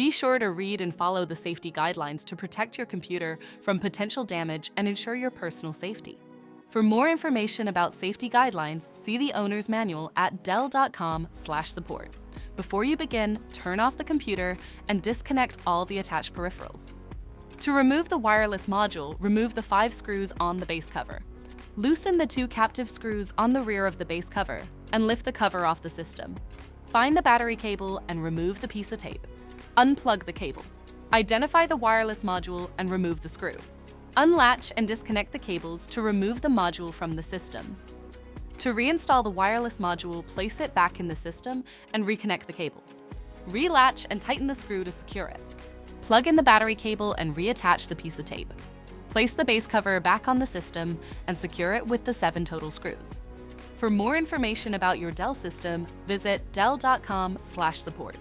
Be sure to read and follow the safety guidelines to protect your computer from potential damage and ensure your personal safety. For more information about safety guidelines, see the owner's manual at dell.com/support. Before you begin, turn off the computer and disconnect all the attached peripherals. To remove the wireless module, remove the 5 screws on the base cover. Loosen the 2 captive screws on the rear of the base cover and lift the cover off the system. Find the battery cable and remove the piece of tape. Unplug the cable. Identify the wireless module and remove the screw. Unlatch and disconnect the cables to remove the module from the system. To reinstall the wireless module, place it back in the system and reconnect the cables. Relatch and tighten the screw to secure it. Plug in the battery cable and reattach the piece of tape. Place the base cover back on the system and secure it with the 7 total screws. For more information about your Dell system, visit dell.com/support.